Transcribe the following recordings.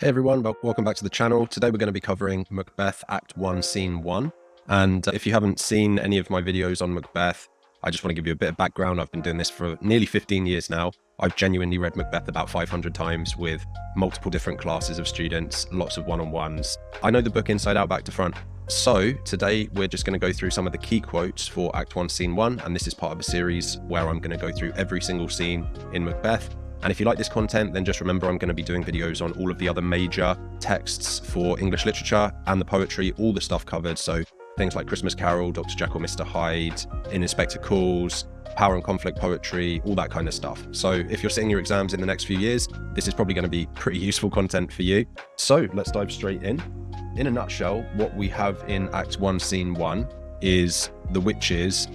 Hey everyone, welcome back to the channel. Today we're going to be covering Macbeth Act 1, Scene 1. And if you haven't seen any of my videos on Macbeth, I just want to give you a bit of background. I've been doing this for nearly 15 years now. I've genuinely read Macbeth about 500 times with multiple different classes of students, lots of one-on-ones. I know the book inside out, back to front. So today we're just going to go through some of the key quotes for Act 1, Scene 1. And this is part of a series where I'm going to go through every single scene in Macbeth. And if you like this content, then just remember I'm going to be doing videos on all of the other major texts for English literature and the poetry, all the stuff covered. So things like Christmas Carol, Dr. Jekyll, Mr. Hyde, In Inspector Calls, Power and Conflict poetry, all that kind of stuff. So if you're sitting your exams in the next few years, this is probably going to be pretty useful content for you. So let's dive straight in. In a nutshell, what we have in Act 1, Scene 1 is the witches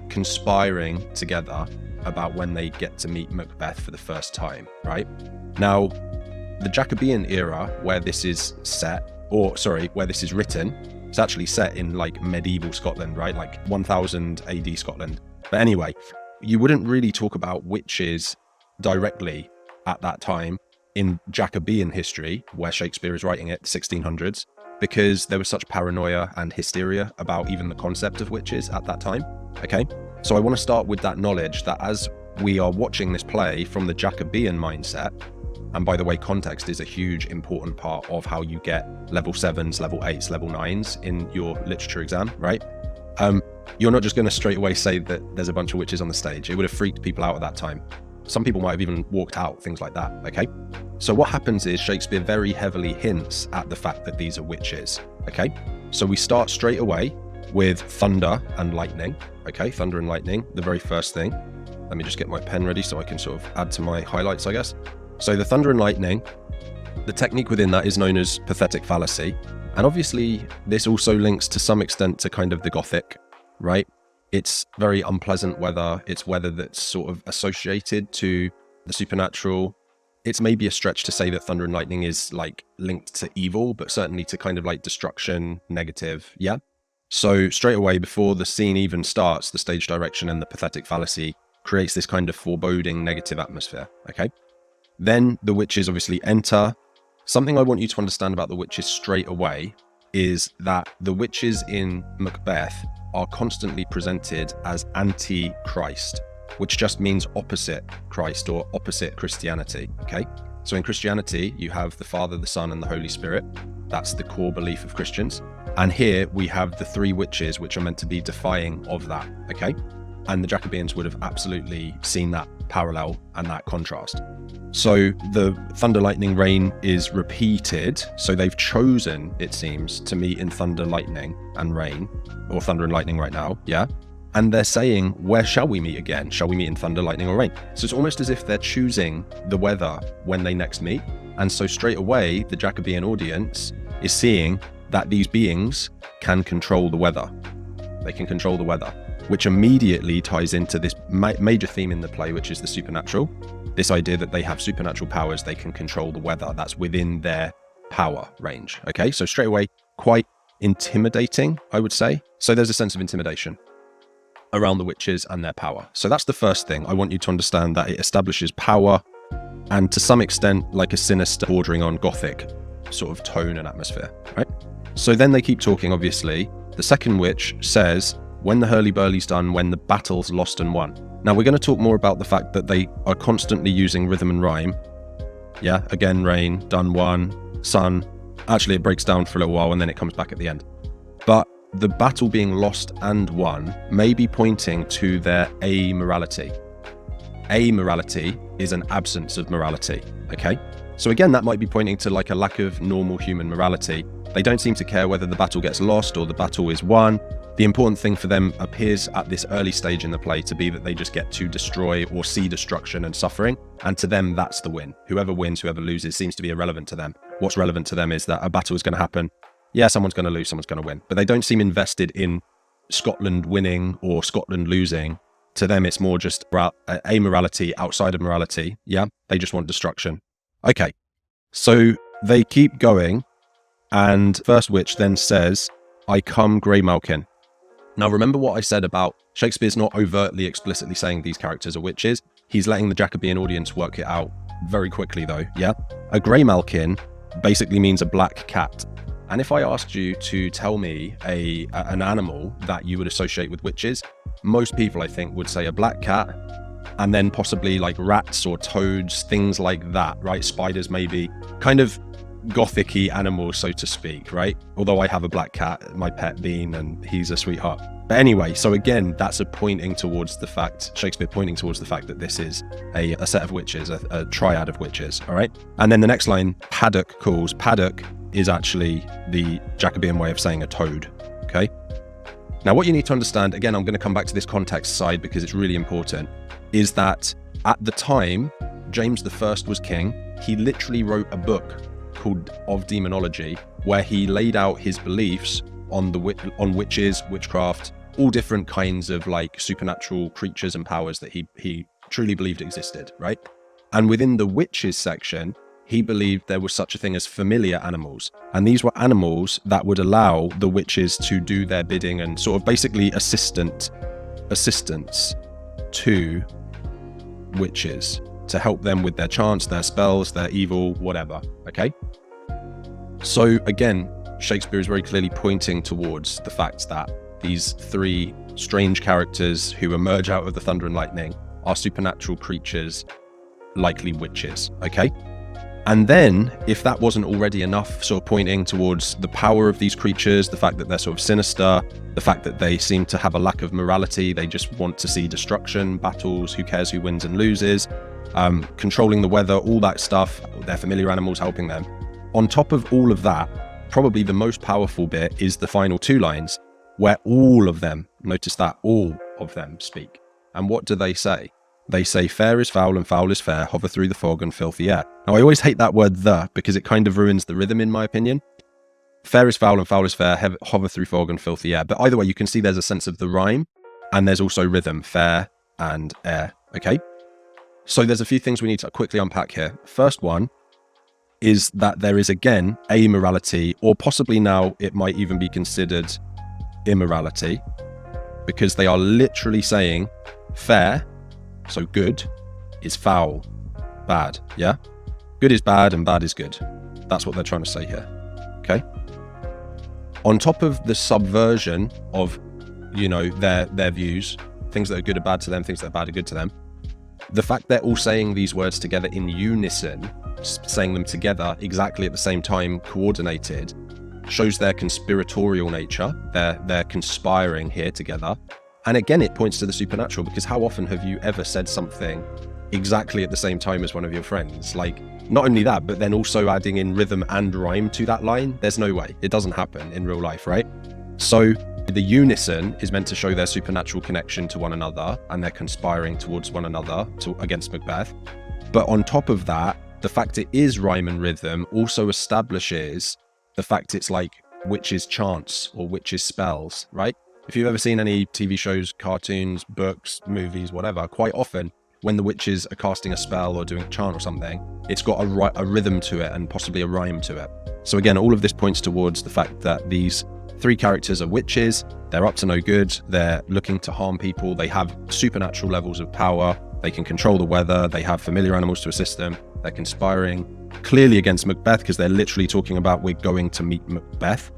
conspiring together about when they get to meet Macbeth for the first time, right? Now, the Jacobean era where this is set, where this is written, it's actually set in like medieval Scotland, right? Like 1000 AD Scotland. But anyway, you wouldn't really talk about witches directly at that time in Jacobean history, where Shakespeare is writing it, the 1600s, because there was such paranoia and hysteria about even the concept of witches at that time, okay? So I want to start with that knowledge that as we are watching this play from the Jacobean mindset, and by the way, context is a huge important part of how you get level 7s, level 8s, level 9s in your literature exam, right? You're not just going to straight away say that there's a bunch of witches on the stage. It would have freaked people out at that time. Some people might have even walked out, things like that, okay? So what happens is Shakespeare very heavily hints at the fact that these are witches, okay? So we start straight away with thunder and lightning, okay? Thunder and lightning, the very first thing. Let me just get my pen ready so I can sort of add to my highlights, I guess. So the thunder and lightning, the technique within that is known as pathetic fallacy. And obviously this also links to some extent to kind of the Gothic, right? It's very unpleasant weather. It's weather that's sort of associated to the supernatural. It's maybe a stretch to say that thunder and lightning is like linked to evil, but certainly to kind of like destruction, negative, yeah? So straight away, before the scene even starts, the stage direction and the pathetic fallacy creates this kind of foreboding negative atmosphere, okay? Then the witches obviously enter. Something I want you to understand about the witches straight away is that the witches in Macbeth are constantly presented as anti-Christ, which just means opposite Christ or opposite Christianity, okay? So in Christianity, you have the Father, the Son, and the Holy Spirit. That's the core belief of Christians. And here we have the three witches, which are meant to be defying of that, okay? And the Jacobeans would have absolutely seen that parallel and that contrast. So the thunder, lightning, rain is repeated. So they've chosen, it seems, to meet in thunder, lightning, and rain, or thunder and lightning right now, yeah? And they're saying, where shall we meet again? Shall we meet in thunder, lightning, or rain? So it's almost as if they're choosing the weather when they next meet. And so straight away, the Jacobean audience is seeing that these beings can control the weather. They can control the weather, which immediately ties into this major theme in the play, which is the supernatural. This idea that they have supernatural powers, they can control the weather. That's within their power range, okay? So straight away, quite intimidating, I would say. So there's a sense of intimidation around the witches and their power. So that's the first thing. I want you to understand that it establishes power and to some extent like a sinister bordering on Gothic sort of tone and atmosphere, right? So then they keep talking, obviously. The second witch says, when the hurly-burly's done, when the battle's lost and won. Now we're going to talk more about the fact that they are constantly using rhythm and rhyme. Yeah, again, rain, done, won, sun. Actually, it breaks down for a little while and then it comes back at the end. But the battle being lost and won may be pointing to their amorality. Amorality is an absence of morality, okay? So again, that might be pointing to like a lack of normal human morality. They don't seem to care whether the battle gets lost or the battle is won. The important thing for them appears at this early stage in the play to be that they just get to destroy or see destruction and suffering. And to them, that's the win. Whoever wins, whoever loses seems to be irrelevant to them. What's relevant to them is that a battle is going to happen. Yeah, someone's going to lose, someone's going to win. But they don't seem invested in Scotland winning or Scotland losing. To them, it's more just amorality outside of morality. Yeah, they just want destruction. Okay, so they keep going. And first witch then says, I come grey Malkin. Now remember what I said about Shakespeare's not overtly explicitly saying these characters are witches. He's letting the Jacobean audience work it out very quickly though, yeah? A grey Malkin basically means a black cat. And if I asked you to tell me an animal that you would associate with witches, most people, I think, would say a black cat, and then possibly like rats or toads, things like that, right? Spiders, maybe. Kind of gothic-y animals, so to speak, right? Although I have a black cat, my pet Bean, and he's a sweetheart. But anyway, so again, that's Shakespeare pointing towards the fact that this is a set of witches, a triad of witches, all right? And then the next line, paddock calls. Paddock is actually the Jacobean way of saying a toad, okay? Now, what you need to understand, again, I'm going to come back to this context side because it's really important, is that at the time James I was king, he literally wrote a book called Of Demonology, where he laid out his beliefs on witches, witchcraft, all different kinds of like supernatural creatures and powers that he truly believed existed, right? And within the witches section, he believed there was such a thing as familiar animals. And these were animals that would allow the witches to do their bidding and sort of basically assistance to witches, to help them with their chants, their spells, their evil, whatever, okay? So again, Shakespeare is very clearly pointing towards the fact that these three strange characters who emerge out of the thunder and lightning are supernatural creatures, likely witches, okay? And then, if that wasn't already enough, sort of pointing towards the power of these creatures, the fact that they're sort of sinister, the fact that they seem to have a lack of morality, they just want to see destruction, battles, who cares who wins and loses, controlling the weather, all that stuff, their familiar animals helping them. On top of all of that, probably the most powerful bit is the final two lines, where all of them, notice that, all of them speak. And what do they say? They say, fair is foul and foul is fair, hover through the fog and filthy air. Now, I always hate that word the, because it kind of ruins the rhythm, in my opinion. Fair is foul and foul is fair, hover through fog and filthy air. But either way, you can see there's a sense of the rhyme, and there's also rhythm, fair and air, okay? So there's a few things we need to quickly unpack here. First one is that there is, again, amorality, or possibly now it might even be considered immorality, because they are literally saying fair, so good, is foul, bad, yeah? Good is bad and bad is good. That's what they're trying to say here, okay? On top of the subversion of, you know, their views, things that are good are bad to them, things that are bad are good to them, the fact they're all saying these words together in unison, saying them together exactly at the same time, coordinated, shows their conspiratorial nature. They're conspiring here together. And again, it points to the supernatural, because how often have you ever said something exactly at the same time as one of your friends? Like, not only that, but then also adding in rhythm and rhyme to that line. There's no way. It doesn't happen in real life, right? So the unison is meant to show their supernatural connection to one another, and they're conspiring towards one another against Macbeth. But on top of that, the fact it is rhyme and rhythm also establishes the fact it's like witches' chants or witches' spells, right? If you've ever seen any TV shows, cartoons, books, movies, whatever, quite often when the witches are casting a spell or doing a chant or something, it's got a rhythm to it and possibly a rhyme to it. So again, all of this points towards the fact that these three characters are witches, they're up to no good, they're looking to harm people, they have supernatural levels of power, they can control the weather, they have familiar animals to assist them, they're conspiring clearly against Macbeth, because they're literally talking about we're going to meet Macbeth.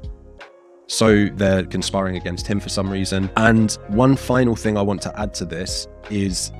So they're conspiring against him for some reason. And one final thing I want to add to this is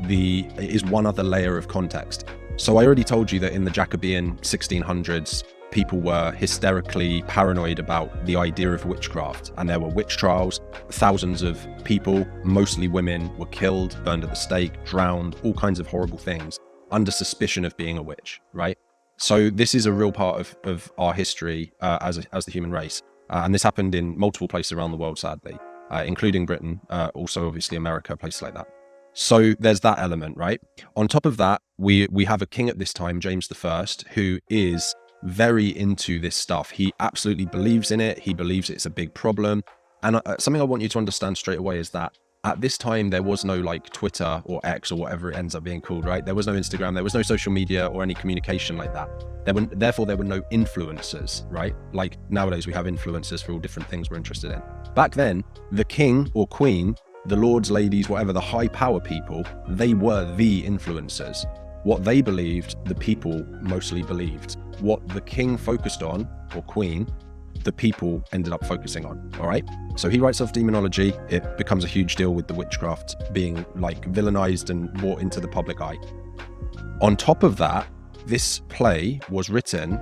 one other layer of context. So I already told you that in the Jacobean 1600s, people were hysterically paranoid about the idea of witchcraft, and there were witch trials. Thousands of people, mostly women, were killed, burned at the stake, drowned, all kinds of horrible things under suspicion of being a witch, right? So this is a real part of our history as the human race. And this happened in multiple places around the world, sadly, including Britain, also obviously America, places like that. So there's that element, right? On top of that, we have a king at this time, James I, who is very into this stuff. He absolutely believes in it. He believes it's a big problem. And something I want you to understand straight away is that at this time, there was no like Twitter or X or whatever it ends up being called, right? There was no Instagram, there was no social media or any communication like that. Therefore, there were no influencers, right? Like nowadays we have influencers for all different things we're interested in. Back then, the king or queen, the lords, ladies, whatever, the high power people, they were the influencers. What they believed, the people mostly believed. What the king focused on, or queen, the people ended up focusing on, all right? So he writes off demonology. It becomes a huge deal with the witchcraft being like villainized and brought into the public eye. On top of that, this play was written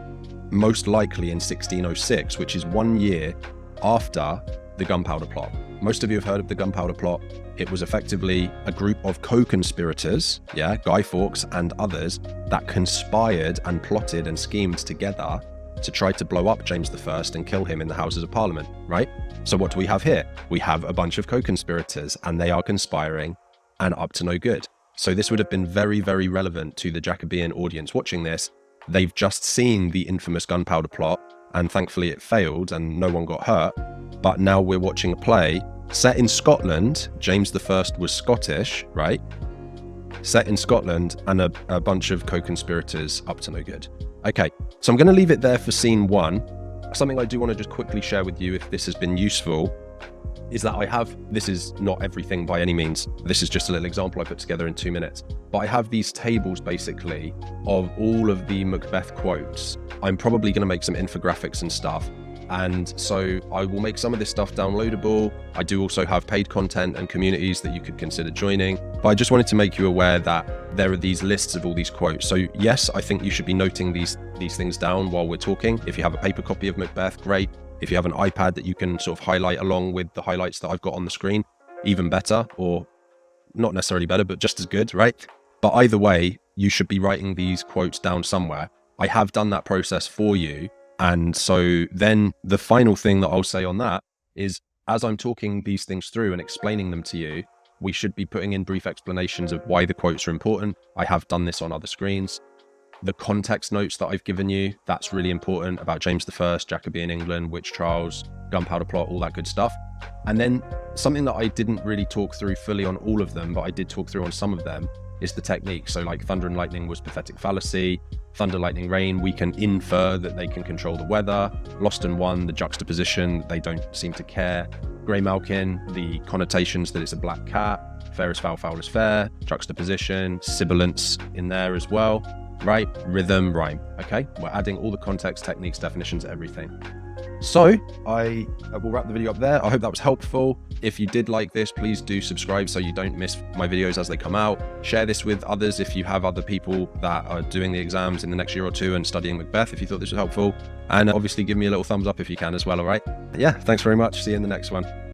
most likely in 1606, which is 1 year after the Gunpowder Plot. Most of you have heard of the Gunpowder Plot. It was effectively a group of co-conspirators, Guy Fawkes and others, that conspired and plotted and schemed together to try to blow up James I and kill him in the Houses of Parliament, right? So what do we have here? We have a bunch of co-conspirators, and they are conspiring and up to no good. So this would have been very, very relevant to the Jacobean audience watching this. They've just seen the infamous Gunpowder Plot, and thankfully it failed and no one got hurt. But now we're watching a play set in Scotland. James I was Scottish, right? Set in Scotland, and a bunch of co-conspirators up to no good. Okay, so I'm going to leave it there for scene 1. Something I do want to just quickly share with you, if this has been useful, is that this is not everything by any means. This is just a little example I put together in 2 minutes. But I have these tables basically of all of the Macbeth quotes. I'm probably going to make some infographics and stuff. And so I will make some of this stuff downloadable. I do also have paid content and communities that you could consider joining. But I just wanted to make you aware that there are these lists of all these quotes. So yes, I think you should be noting these things down while we're talking. If you have a paper copy of Macbeth, great. If you have an iPad that you can sort of highlight along with the highlights that I've got on the screen, even better, or not necessarily better, but just as good, right? But either way, you should be writing these quotes down somewhere. I have done that process for you. And so then the final thing that I'll say on that is, as I'm talking these things through and explaining them to you, we should be putting in brief explanations of why the quotes are important. I have done this on other screens. The context notes that I've given you, that's really important, about James I, Jacobean England, witch trials, Gunpowder Plot, all that good stuff. And then something that I didn't really talk through fully on all of them, but I did talk through on some of them, is the technique. So like thunder and lightning was pathetic fallacy. Thunder, lightning, rain, we can infer that they can control the weather. Lost and Won, the juxtaposition, they don't seem to care. Graymalkin, the connotations that it's a black cat. Fair is foul, foul is fair. Juxtaposition, sibilance in there as well, right? Rhythm, rhyme, okay? We're adding all the context, techniques, definitions, everything. So I will wrap the video up there. I hope that was helpful. If you did like this, please do subscribe so you don't miss my videos as they come out. Share this with others if you have other people that are doing the exams in the next year or two and studying Macbeth, if you thought this was helpful. And obviously give me a little thumbs up if you can as well, all right? Yeah, thanks very much. See you in the next one.